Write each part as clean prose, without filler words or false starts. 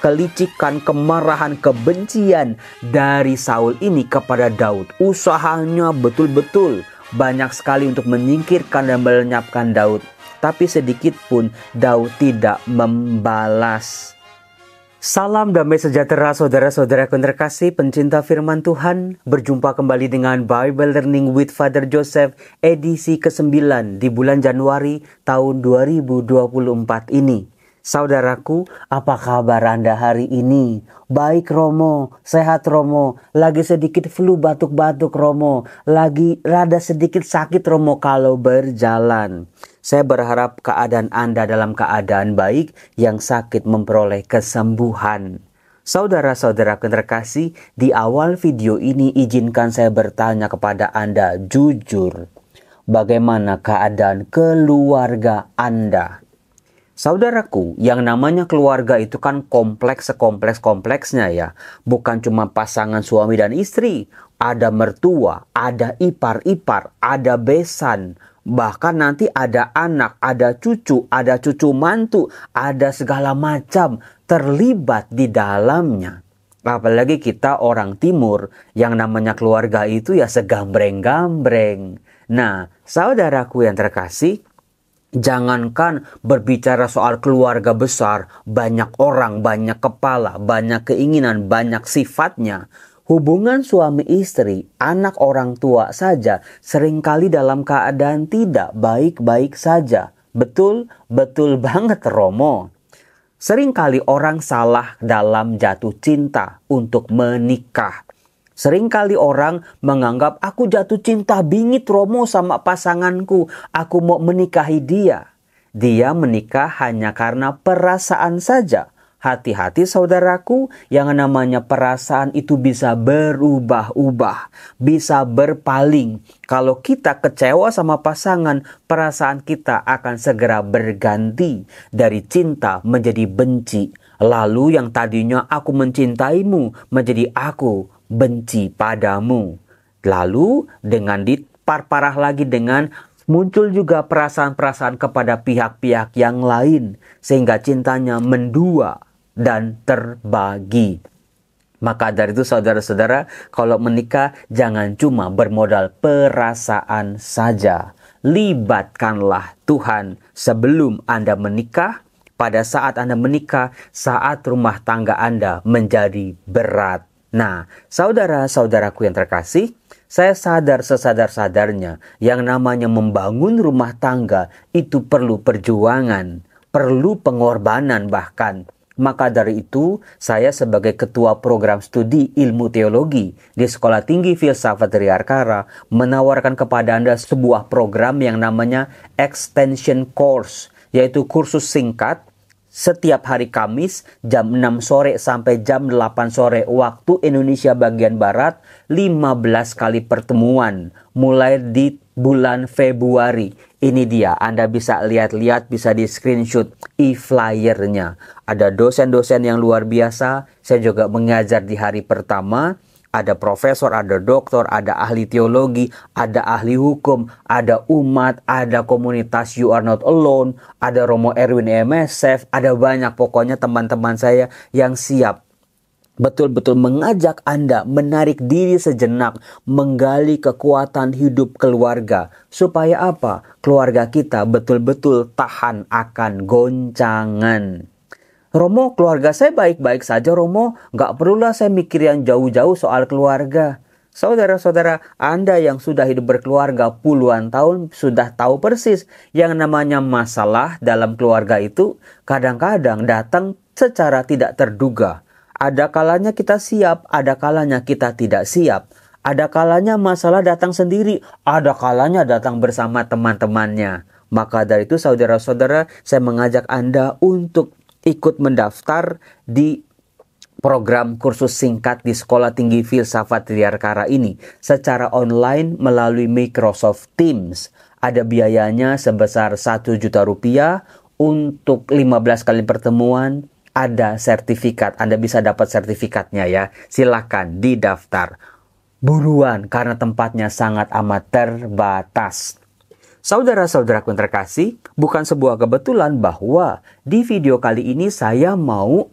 kelicikan, kemarahan, kebencian dari Saul ini kepada Daud. Usahanya betul-betul banyak sekali untuk menyingkirkan dan melenyapkan Daud. Tapi sedikit pun Daud tidak membalas. Salam damai sejahtera saudara-saudara yang terkasih, pencinta firman Tuhan. Berjumpa kembali dengan Bible Learning with Father Joseph edisi ke-9 di bulan Januari tahun 2024 ini. Saudaraku, apa kabar Anda hari ini? Baik Romo, sehat Romo, lagi sedikit flu batuk-batuk Romo, lagi rada sedikit sakit Romo kalau berjalan. Saya berharap keadaan Anda dalam keadaan baik, yang sakit memperoleh kesembuhan. Saudara-saudara yang terkasih, di awal video ini izinkan saya bertanya kepada Anda jujur. Bagaimana keadaan keluarga Anda? Saudaraku, yang namanya keluarga itu kan kompleks sekompleks-kompleksnya ya. Bukan cuma pasangan suami dan istri. Ada mertua, ada ipar-ipar, ada besan. Bahkan nanti ada anak, ada cucu mantu, ada segala macam terlibat di dalamnya. Apalagi kita orang timur, yang namanya keluarga itu ya segambreng-gambreng. Nah, saudaraku yang terkasih, jangankan berbicara soal keluarga besar, banyak orang, banyak kepala, banyak keinginan, banyak sifatnya. Hubungan suami istri, anak orang tua saja seringkali dalam keadaan tidak baik-baik saja. Betul banget Romo. Seringkali orang salah dalam jatuh cinta untuk menikah. Seringkali orang menganggap aku jatuh cinta bingit Romo sama pasanganku. Aku mau menikahi dia. Dia menikah hanya karena perasaan saja. Hati-hati saudaraku, yang namanya perasaan itu bisa berubah-ubah. Bisa berpaling. Kalau kita kecewa sama pasangan, perasaan kita akan segera berganti. Dari cinta menjadi benci. Lalu yang tadinya aku mencintaimu menjadi aku benci padamu. Lalu dengan diparah lagi dengan muncul juga perasaan-perasaan kepada pihak-pihak yang lain. Sehingga cintanya mendua dan terbagi. Maka dari itu saudara-saudara, kalau menikah jangan cuma bermodal perasaan saja. Libatkanlah Tuhan sebelum Anda menikah. Pada saat Anda menikah, saat rumah tangga Anda menjadi berat. Nah, saudara-saudaraku yang terkasih, saya sadar sesadar-sadarnya yang namanya membangun rumah tangga itu perlu perjuangan, perlu pengorbanan bahkan. Maka dari itu, saya sebagai ketua program studi ilmu teologi di Sekolah Tinggi Filsafat Triarkara menawarkan kepada Anda sebuah program yang namanya Extension Course, yaitu kursus singkat setiap hari Kamis jam 6 sore sampai jam 8 sore waktu Indonesia bagian Barat, 15 kali pertemuan mulai di bulan Februari. Ini dia, Anda bisa lihat-lihat, bisa di screenshot e-flyernya. Ada dosen-dosen yang luar biasa. Saya juga mengajar di hari pertama. Ada profesor, ada doktor, ada ahli teologi, ada ahli hukum, ada umat, ada komunitas You Are Not Alone, ada Romo Erwin MSF, ada banyak pokoknya teman-teman saya yang siap betul-betul mengajak Anda menarik diri sejenak, menggali kekuatan hidup keluarga. Supaya apa? Keluarga kita betul-betul tahan akan goncangan. Romo, keluarga saya baik-baik saja Romo, nggak perlulah saya mikir yang jauh-jauh soal keluarga. Saudara-saudara, Anda yang sudah hidup berkeluarga puluhan tahun sudah tahu persis yang namanya masalah dalam keluarga itu kadang-kadang datang secara tidak terduga. Ada kalanya kita siap, ada kalanya kita tidak siap. Ada kalanya masalah datang sendiri, ada kalanya datang bersama teman-temannya. Maka dari itu saudara-saudara, saya mengajak Anda untuk ikut mendaftar di program kursus singkat di Sekolah Tinggi Filsafat Triarkara ini secara online melalui Microsoft Teams. Ada biayanya sebesar 1 juta rupiah untuk 15 kali pertemuan. Ada sertifikat, Anda bisa dapat sertifikatnya ya. Silakan didaftar. Buruan karena tempatnya sangat amat terbatas. Saudara-saudaraku yang terkasih, bukan sebuah kebetulan bahwa di video kali ini saya mau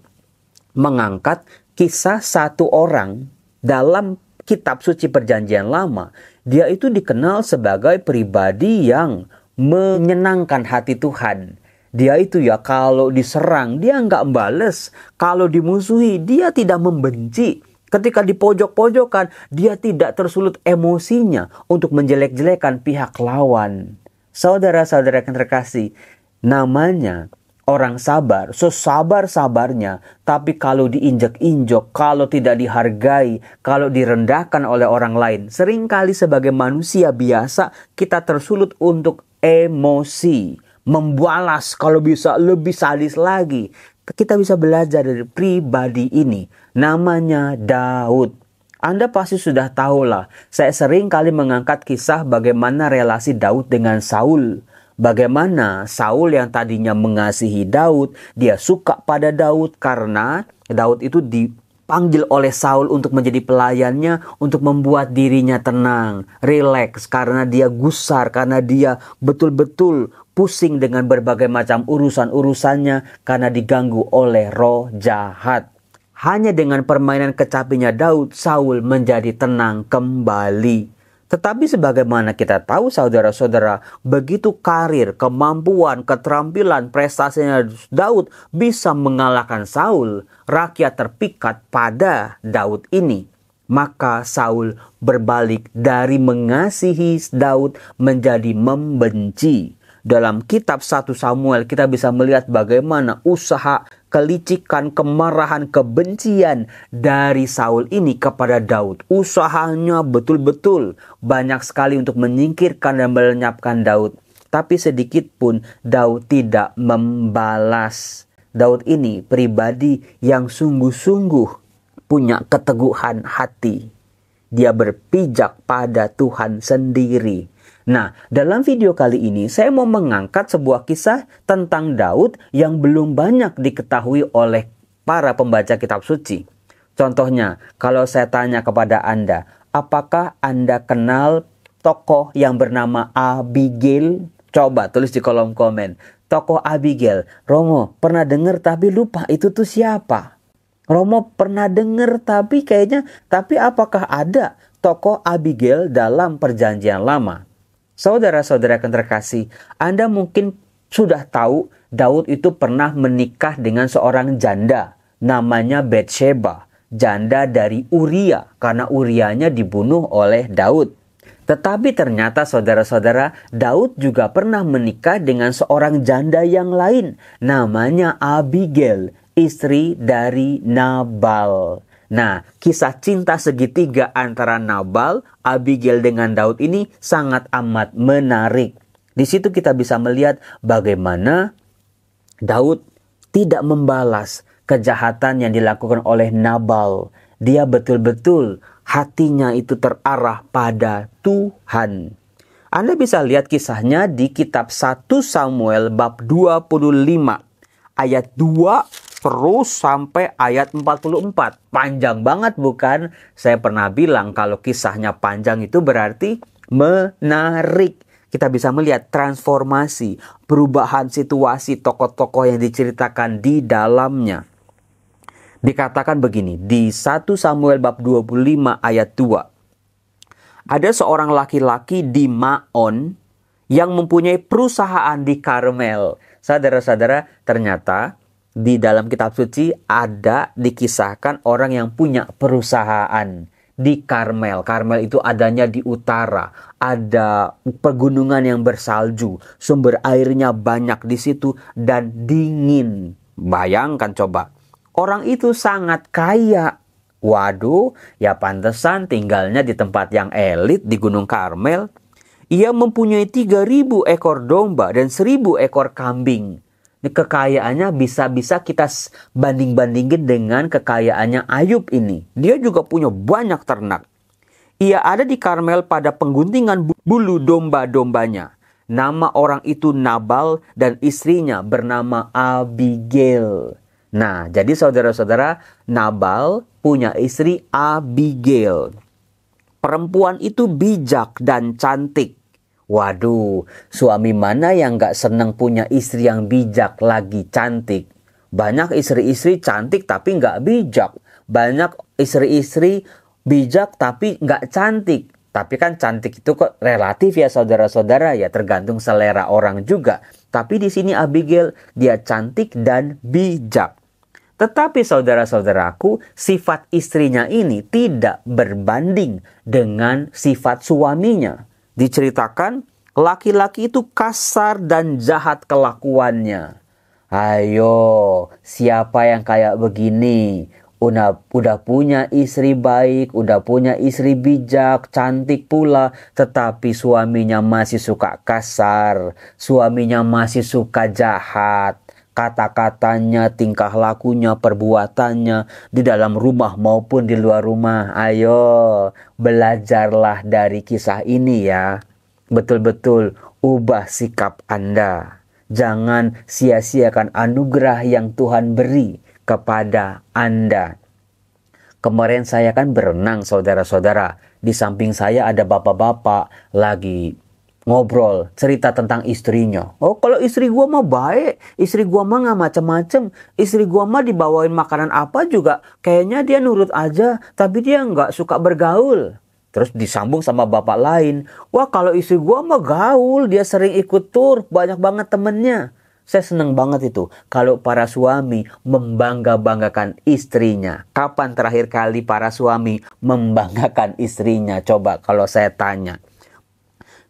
mengangkat kisah satu orang dalam kitab suci Perjanjian Lama. Dia itu dikenal sebagai pribadi yang menyenangkan hati Tuhan. Dia itu ya kalau diserang dia nggak bales, kalau dimusuhi dia tidak membenci. Ketika di pojok-pojokan dia tidak tersulut emosinya untuk menjelek-jelekan pihak lawan. Saudara-saudara yang terkasih, namanya orang sabar, sesabar-sabarnya, tapi kalau diinjak-injak, kalau tidak dihargai, kalau direndahkan oleh orang lain, seringkali sebagai manusia biasa kita tersulut untuk emosi, membalas, kalau bisa lebih sadis lagi. Kita bisa belajar dari pribadi ini, namanya Daud. Anda pasti sudah tahulah, saya sering kali mengangkat kisah bagaimana relasi Daud dengan Saul. Bagaimana Saul yang tadinya mengasihi Daud, dia suka pada Daud karena Daud itu dipanggil oleh Saul untuk menjadi pelayannya, untuk membuat dirinya tenang, rileks, karena dia gusar, karena dia betul-betul pusing dengan berbagai macam urusan-urusannya karena diganggu oleh roh jahat. Hanya dengan permainan kecapinya Daud, Saul menjadi tenang kembali. Tetapi sebagaimana kita tahu saudara-saudara, begitu karir, kemampuan, keterampilan, prestasinya Daud bisa mengalahkan Saul, rakyat terpikat pada Daud ini. Maka Saul berbalik dari mengasihi Daud menjadi membenci. Dalam kitab 1 Samuel kita bisa melihat bagaimana usaha kelicikan, kemarahan, kebencian dari Saul ini kepada Daud. Usahanya betul-betul banyak sekali untuk menyingkirkan dan melenyapkan Daud. Tapi sedikit pun Daud tidak membalas. Daud ini pribadi yang sungguh-sungguh punya keteguhan hati. Dia berpijak pada Tuhan sendiri. Nah, dalam video kali ini saya mau mengangkat sebuah kisah tentang Daud yang belum banyak diketahui oleh para pembaca kitab suci. Contohnya, kalau saya tanya kepada Anda, apakah Anda kenal tokoh yang bernama Abigail? Coba tulis di kolom komen. Tokoh Abigail. Romo, pernah dengar tapi lupa itu tuh siapa? Romo pernah dengar tapi tapi apakah ada tokoh Abigail dalam Perjanjian Lama? Saudara-saudara yang terkasih, Anda mungkin sudah tahu Daud itu pernah menikah dengan seorang janda namanya Batsheba, janda dari Uria karena Urianya dibunuh oleh Daud. Tetapi ternyata saudara-saudara, Daud juga pernah menikah dengan seorang janda yang lain namanya Abigail, istri dari Nabal. Nah, kisah cinta segitiga antara Nabal, Abigail dengan Daud ini sangat amat menarik. Di situ kita bisa melihat bagaimana Daud tidak membalas kejahatan yang dilakukan oleh Nabal. Dia betul-betul hatinya itu terarah pada Tuhan. Anda bisa lihat kisahnya di kitab 1 Samuel bab 25 ayat 2 terus sampai ayat 44. Panjang banget bukan? Saya pernah bilang kalau kisahnya panjang itu berarti menarik. Kita bisa melihat transformasi, perubahan situasi tokoh-tokoh yang diceritakan di dalamnya. Dikatakan begini, di 1 Samuel bab 25 ayat 2. Ada seorang laki-laki di Maon yang mempunyai perusahaan di Karmel. Saudara-saudara, ternyata di dalam kitab suci ada dikisahkan orang yang punya perusahaan di Karmel. Karmel itu adanya di utara. Ada pegunungan yang bersalju. Sumber airnya banyak di situ dan dingin. Bayangkan coba. Orang itu sangat kaya. Waduh, ya pantesan tinggalnya di tempat yang elit di Gunung Karmel. Ia mempunyai 3.000 ekor domba dan 1.000 ekor kambing. Kekayaannya bisa-bisa kita banding-bandingin dengan kekayaannya Ayub ini. Dia juga punya banyak ternak. Ia ada di Karmel pada pengguntingan bulu domba-dombanya. Nama orang itu Nabal dan istrinya bernama Abigail. Nah, jadi saudara-saudara, Nabal punya istri Abigail. Perempuan itu bijak dan cantik. Waduh, suami mana yang gak senang punya istri yang bijak lagi cantik? Banyak istri-istri cantik tapi nggak bijak. Banyak istri-istri bijak tapi nggak cantik. Tapi kan cantik itu kok relatif ya saudara-saudara ya, tergantung selera orang juga. Tapi di sini Abigail dia cantik dan bijak. Tetapi saudara-saudaraku, sifat istrinya ini tidak berbanding dengan sifat suaminya. Diceritakan laki-laki itu kasar dan jahat kelakuannya. Ayo, siapa yang kayak begini? Udah punya istri baik, udah punya istri bijak, cantik pula, tetapi suaminya masih suka kasar, suaminya masih suka jahat. Kata-katanya, tingkah lakunya, perbuatannya di dalam rumah maupun di luar rumah. Ayo, belajarlah dari kisah ini ya. Betul-betul ubah sikap Anda. Jangan sia-siakan anugerah yang Tuhan beri kepada Anda. Kemarin saya kan berenang saudara-saudara. Di samping saya ada bapak-bapak lagi ngobrol, cerita tentang istrinya. Oh, kalau istri gua mah baik, istri gua mah nggak macem-macem, istri gua mah dibawain makanan apa juga, kayaknya dia nurut aja, tapi dia nggak suka bergaul. Terus disambung sama bapak lain, wah kalau istri gua mah gaul, dia sering ikut tur, banyak banget temennya. Saya seneng banget itu kalau para suami membangga-banggakan istrinya. Kapan terakhir kali para suami membanggakan istrinya? Coba kalau saya tanya.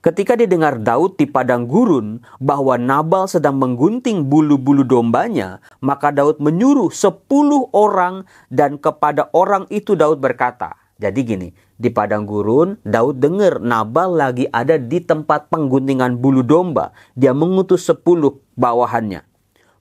Ketika didengar Daud di padang gurun bahwa Nabal sedang menggunting bulu-bulu dombanya, maka Daud menyuruh 10 orang dan kepada orang itu Daud berkata. Jadi gini, di padang gurun Daud dengar Nabal lagi ada di tempat pengguntingan bulu domba. Dia mengutus 10 bawahannya.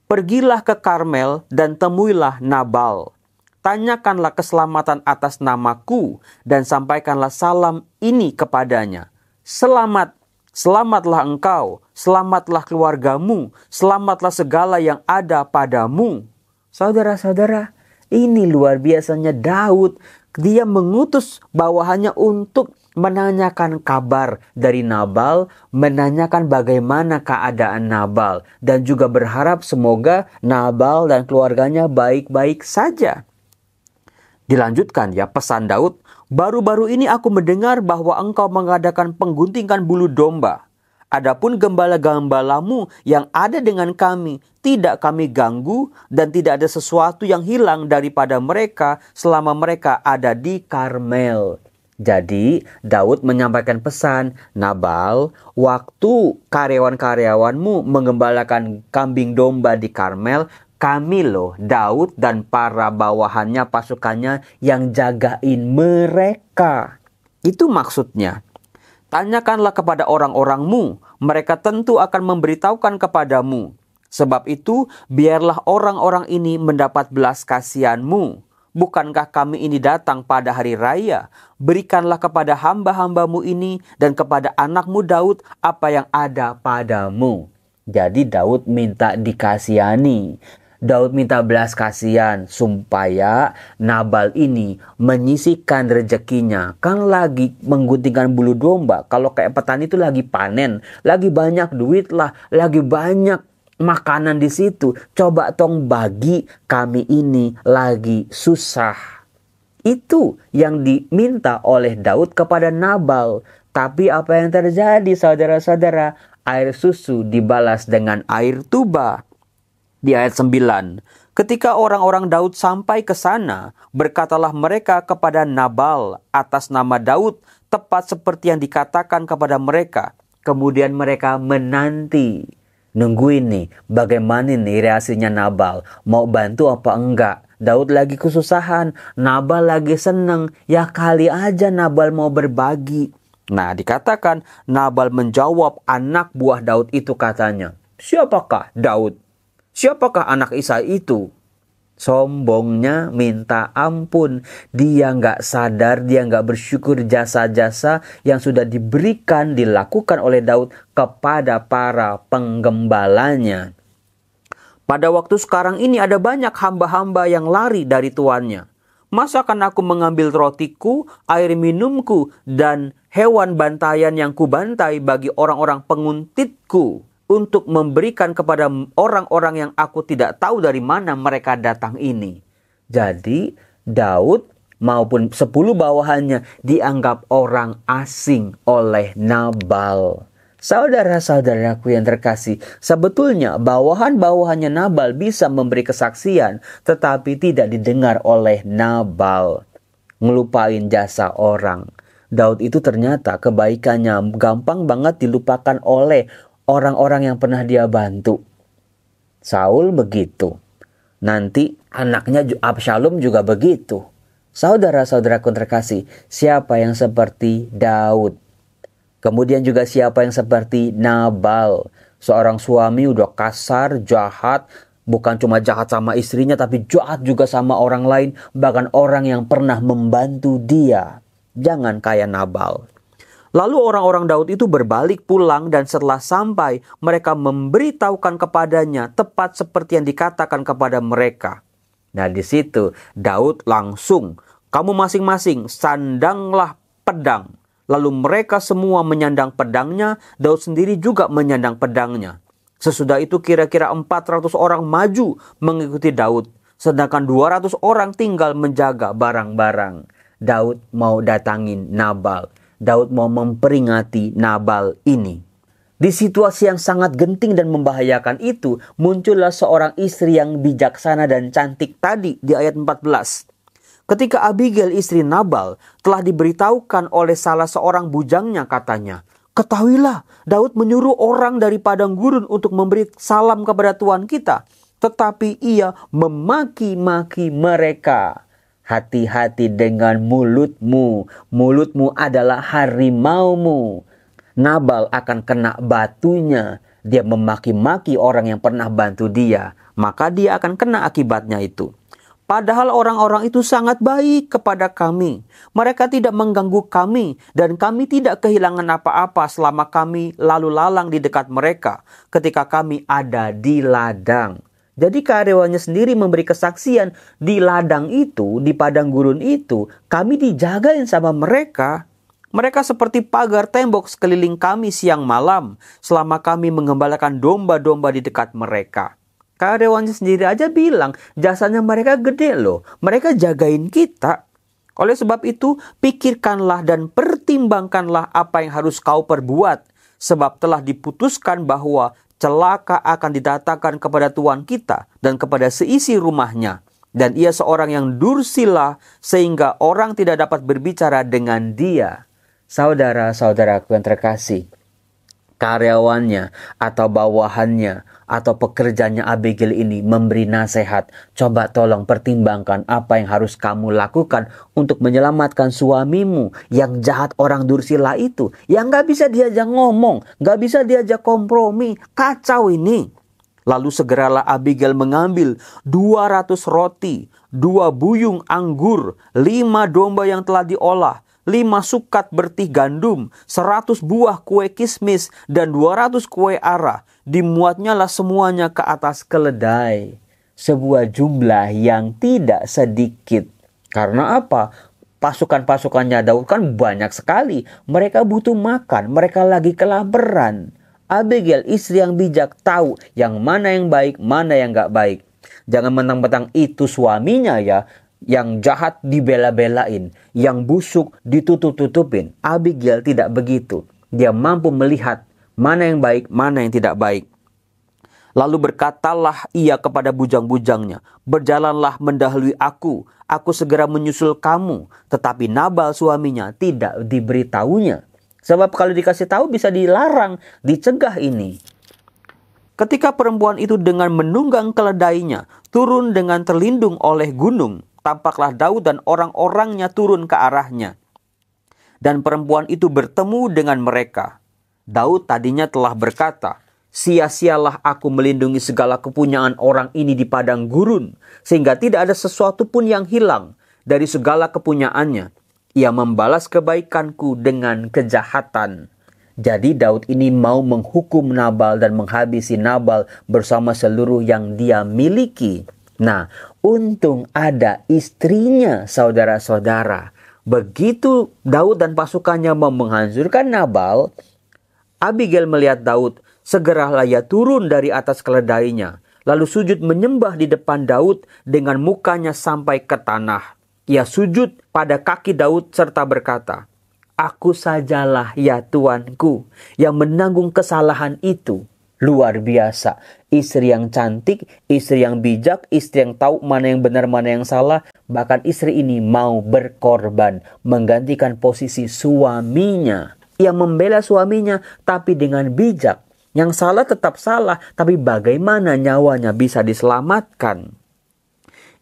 Pergilah ke Karmel dan temuilah Nabal. Tanyakanlah keselamatan atas namaku dan sampaikanlah salam ini kepadanya. Selamat, selamatlah engkau, selamatlah keluargamu, selamatlah segala yang ada padamu. Saudara-saudara, ini luar biasanya Daud. Dia mengutus bawahannya untuk menanyakan kabar dari Nabal, menanyakan bagaimana keadaan Nabal, dan juga berharap semoga Nabal dan keluarganya baik-baik saja. Dilanjutkan ya pesan Daud, baru-baru ini aku mendengar bahwa engkau mengadakan pengguntingan bulu domba. Adapun gembala-gembalamu yang ada dengan kami, tidak kami ganggu dan tidak ada sesuatu yang hilang daripada mereka selama mereka ada di Karmel. Jadi Daud menyampaikan pesan, Nabal, waktu karyawan-karyawanmu mengembalakan kambing domba di Karmel, kami loh, Daud dan para bawahannya, pasukannya yang jagain mereka. Itu maksudnya. Tanyakanlah kepada orang-orangmu, mereka tentu akan memberitahukan kepadamu. Sebab itu, biarlah orang-orang ini mendapat belas kasihanmu. Bukankah kami ini datang pada hari raya? Berikanlah kepada hamba-hambamu ini dan kepada anakmu Daud apa yang ada padamu. Jadi Daud minta dikasihani. Daud minta belas kasihan supaya Nabal ini menyisihkan rezekinya. Kan lagi mengguntingkan bulu domba. Kalau kayak petani itu lagi panen, lagi banyak duit lah, lagi banyak makanan di situ. Coba tong bagi, kami ini lagi susah. Itu yang diminta oleh Daud kepada Nabal. Tapi apa yang terjadi saudara-saudara? Air susu dibalas dengan air tuba. Di ayat 9, ketika orang-orang Daud sampai ke sana, berkatalah mereka kepada Nabal atas nama Daud, tepat seperti yang dikatakan kepada mereka. Kemudian mereka menanti, nungguin nih, bagaimana nih reaksinya Nabal, mau bantu apa enggak. Daud lagi kesusahan, Nabal lagi seneng, ya kali aja Nabal mau berbagi. Nah, dikatakan Nabal menjawab anak buah Daud itu katanya, siapakah Daud? Siapakah anak Isai itu? Sombongnya minta ampun. Dia nggak sadar, dia nggak bersyukur jasa-jasa yang sudah diberikan, dilakukan oleh Daud kepada para penggembalanya. Pada waktu sekarang ini ada banyak hamba-hamba yang lari dari tuannya. Masa akan aku mengambil rotiku, air minumku, dan hewan bantayan yang kubantai bagi orang-orang penguntitku untuk memberikan kepada orang-orang yang aku tidak tahu dari mana mereka datang ini. Jadi Daud maupun 10 bawahannya dianggap orang asing oleh Nabal. Saudara-saudaraku yang terkasih, sebetulnya bawahan-bawahannya Nabal bisa memberi kesaksian, tetapi tidak didengar oleh Nabal. Ngelupain jasa orang. Daud itu ternyata kebaikannya gampang banget dilupakan oleh orang-orang yang pernah dia bantu. Saul begitu. Nanti anaknya Absalom juga begitu. Saudara-saudaraku terkasih, siapa yang seperti Daud? Kemudian juga siapa yang seperti Nabal? Seorang suami udah kasar, jahat, bukan cuma jahat sama istrinya, tapi jahat juga sama orang lain, bahkan orang yang pernah membantu dia. Jangan kayak Nabal. Lalu orang-orang Daud itu berbalik pulang dan setelah sampai, mereka memberitahukan kepadanya tepat seperti yang dikatakan kepada mereka. Nah di situ Daud langsung, kamu masing-masing sandanglah pedang. Lalu mereka semua menyandang pedangnya, Daud sendiri juga menyandang pedangnya. Sesudah itu kira-kira 400 orang maju mengikuti Daud, sedangkan 200 orang tinggal menjaga barang-barang. Daud mau datangin Nabal. Daud mau memperingati Nabal ini. Di situasi yang sangat genting dan membahayakan itu, muncullah seorang istri yang bijaksana dan cantik tadi di ayat 14. Ketika Abigail istri Nabal telah diberitahukan oleh salah seorang bujangnya katanya, ketahuilah Daud menyuruh orang dari padang gurun untuk memberi salam kepada Tuhan kita. Tetapi ia memaki-maki mereka. Hati-hati dengan mulutmu. Mulutmu adalah harimaumu. Nabal akan kena batunya. Dia memaki-maki orang yang pernah bantu dia. Maka dia akan kena akibatnya itu. Padahal orang-orang itu sangat baik kepada kami. Mereka tidak mengganggu kami dan kami tidak kehilangan apa-apa selama kami lalu lalang di dekat mereka ketika kami ada di ladang. Jadi karyawannya sendiri memberi kesaksian di ladang itu, di padang gurun itu, kami dijagain sama mereka. Mereka seperti pagar tembok sekeliling kami siang malam selama kami mengembalakan domba-domba di dekat mereka. Karyawannya sendiri aja bilang jasanya mereka gede loh. Mereka jagain kita. Oleh sebab itu pikirkanlah dan pertimbangkanlah apa yang harus kau perbuat. Sebab telah diputuskan bahwa celaka akan didatangkan kepada Tuhan kita dan kepada seisi rumahnya. Dan ia seorang yang dursila sehingga orang tidak dapat berbicara dengan dia. Saudara-saudaraku yang terkasih. Karyawannya atau bawahannya atau pekerjanya Abigail ini memberi nasihat. Coba tolong pertimbangkan apa yang harus kamu lakukan untuk menyelamatkan suamimu yang jahat orang dursila itu. Yang gak bisa diajak ngomong, gak bisa diajak kompromi. Kacau ini. Lalu segeralah Abigail mengambil 200 roti, 2 buyung anggur, 5 domba yang telah diolah, 5 sukat bertih gandum, 100 buah kue kismis, dan 200 kue ara. Dimuatnya lah semuanya ke atas keledai. Sebuah jumlah yang tidak sedikit. Karena apa? Pasukan-pasukannya Daud kan banyak sekali. Mereka butuh makan, mereka lagi kelaparan. Abigail istri yang bijak tahu yang mana yang baik, mana yang gak baik. Jangan mentang-mentang itu suaminya ya. Yang jahat dibela-belain, yang busuk ditutup-tutupin. Abigail tidak begitu. Dia mampu melihat mana yang baik, mana yang tidak baik. Lalu berkatalah ia kepada bujang-bujangnya, berjalanlah mendahului aku segera menyusul kamu. Tetapi Nabal suaminya tidak diberitahunya. Sebab kalau dikasih tahu bisa dilarang, dicegah ini. Ketika perempuan itu dengan menunggang keledainya, turun dengan terlindung oleh gunung, tampaklah Daud dan orang-orangnya turun ke arahnya. Dan perempuan itu bertemu dengan mereka. Daud tadinya telah berkata, sia-sialah aku melindungi segala kepunyaan orang ini di padang gurun, sehingga tidak ada sesuatu pun yang hilang dari segala kepunyaannya. Ia membalas kebaikanku dengan kejahatan. Jadi Daud ini mau menghukum Nabal dan menghabisi Nabal bersama seluruh yang dia miliki. Nah, untung ada istrinya, saudara-saudara. Begitu Daud dan pasukannya mau menghancurkan Nabal, Abigail melihat Daud Segeralah ia turun dari atas keledainya, lalu sujud menyembah di depan Daud dengan mukanya sampai ke tanah. Ia sujud pada kaki Daud serta berkata, "Aku sajalah ya Tuanku yang menanggung kesalahan itu." Luar biasa. Istri yang cantik, istri yang bijak, istri yang tahu mana yang benar, mana yang salah. Bahkan istri ini mau berkorban, menggantikan posisi suaminya. Ia membela suaminya, tapi dengan bijak. Yang salah tetap salah, tapi bagaimana nyawanya bisa diselamatkan?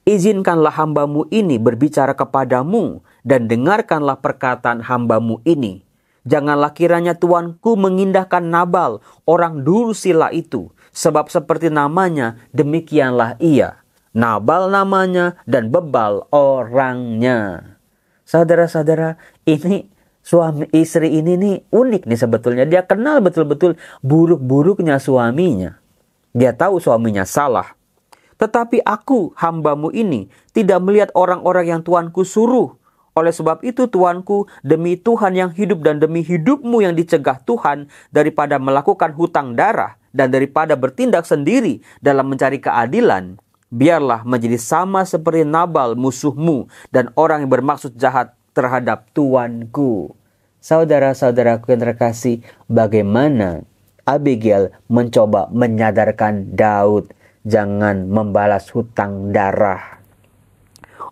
Izinkanlah hambamu ini berbicara kepadamu, dan dengarkanlah perkataan hambamu ini. Janganlah kiranya Tuanku mengindahkan Nabal, orang dursila itu, sebab seperti namanya, demikianlah ia. Nabal namanya dan bebal orangnya. Saudara-saudara, ini suami istri ini nih unik nih sebetulnya. Dia kenal betul-betul buruk-buruknya suaminya. Dia tahu suaminya salah. Tetapi aku, hambamu ini, tidak melihat orang-orang yang Tuanku suruh. Oleh sebab itu Tuanku, demi Tuhan yang hidup dan demi hidupmu yang dicegah Tuhan, daripada melakukan hutang darah dan daripada bertindak sendiri dalam mencari keadilan, biarlah menjadi sama seperti Nabal musuhmu dan orang yang bermaksud jahat terhadap Tuanku. Saudara-saudaraku yang terkasih, bagaimana Abigail mencoba menyadarkan Daud, jangan membalas hutang darah.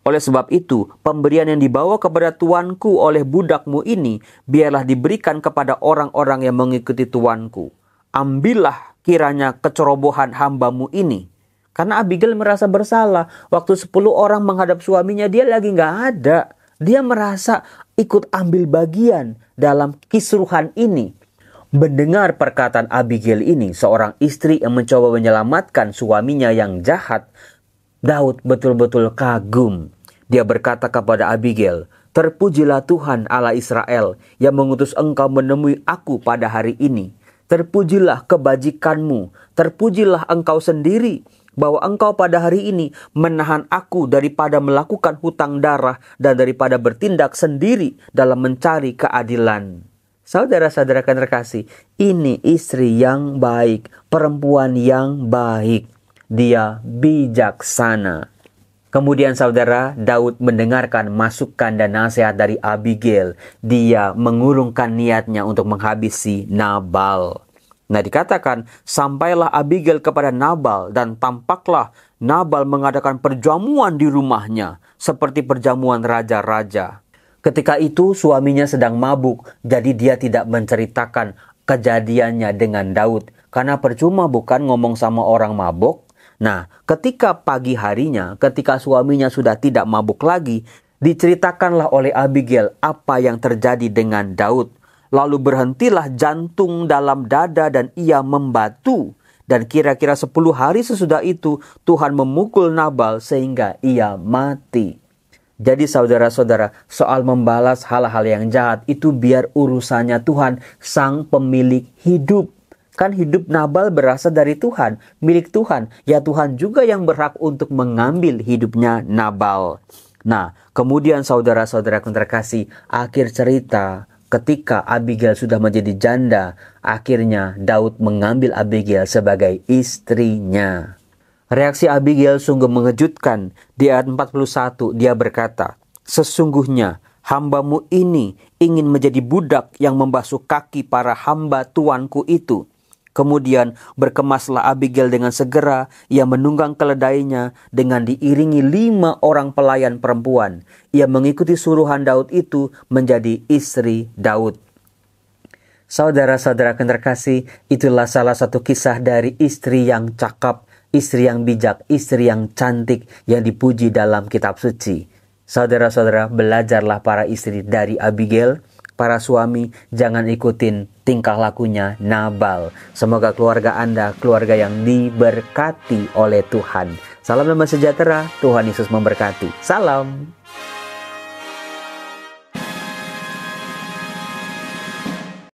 Oleh sebab itu, pemberian yang dibawa kepada tuanku oleh budakmu ini, biarlah diberikan kepada orang-orang yang mengikuti tuanku. Ambillah kiranya kecerobohan hambamu ini. Karena Abigail merasa bersalah. Waktu 10 orang menghadap suaminya, dia lagi gak ada. Dia merasa ikut ambil bagian dalam kisruhan ini. Mendengar perkataan Abigail ini, seorang istri yang mencoba menyelamatkan suaminya yang jahat, Daud betul-betul kagum. Dia berkata kepada Abigail, "Terpujilah Tuhan Allah Israel yang mengutus engkau menemui aku pada hari ini. Terpujilah kebajikanmu, terpujilah engkau sendiri, bahwa engkau pada hari ini menahan aku daripada melakukan hutang darah dan daripada bertindak sendiri dalam mencari keadilan." Saudara-saudara terkasih, ini istri yang baik, perempuan yang baik. Dia bijaksana. Kemudian saudara, Daud mendengarkan masukan dan nasihat dari Abigail. Dia mengurungkan niatnya untuk menghabisi Nabal. Nah, dikatakan, sampailah Abigail kepada Nabal dan tampaklah Nabal mengadakan perjamuan di rumahnya, seperti perjamuan raja-raja. Ketika itu suaminya sedang mabuk, jadi dia tidak menceritakan kejadiannya dengan Daud. Karena percuma bukan ngomong sama orang mabuk. Nah, ketika pagi harinya, ketika suaminya sudah tidak mabuk lagi, diceritakanlah oleh Abigail apa yang terjadi dengan Daud. Lalu berhentilah jantung dalam dada dan ia membatu. Dan kira-kira 10 hari sesudah itu, Tuhan memukul Nabal sehingga ia mati. Jadi saudara-saudara, soal membalas hal-hal yang jahat itu biar urusannya Tuhan, sang pemilik hidup. Kan hidup Nabal berasal dari Tuhan, milik Tuhan. Ya Tuhan juga yang berhak untuk mengambil hidupnya Nabal. Nah, kemudian saudara-saudara yang terkasih, akhir cerita ketika Abigail sudah menjadi janda, akhirnya Daud mengambil Abigail sebagai istrinya. Reaksi Abigail sungguh mengejutkan. Di ayat 41 dia berkata, "Sesungguhnya hambamu ini ingin menjadi budak yang membasuh kaki para hamba tuanku itu." Kemudian berkemaslah Abigail dengan segera, ia menunggang keledainya dengan diiringi 5 orang pelayan perempuan. Ia mengikuti suruhan Daud itu menjadi istri Daud. Saudara-saudara yang terkasih, itulah salah satu kisah dari istri yang cakap, istri yang bijak, istri yang cantik yang dipuji dalam kitab suci. Saudara-saudara, belajarlah para istri dari Abigail. Para suami, jangan ikutin tingkah lakunya Nabal. Semoga keluarga Anda, keluarga yang diberkati oleh Tuhan. Salam damai sejahtera, Tuhan Yesus memberkati. Salam.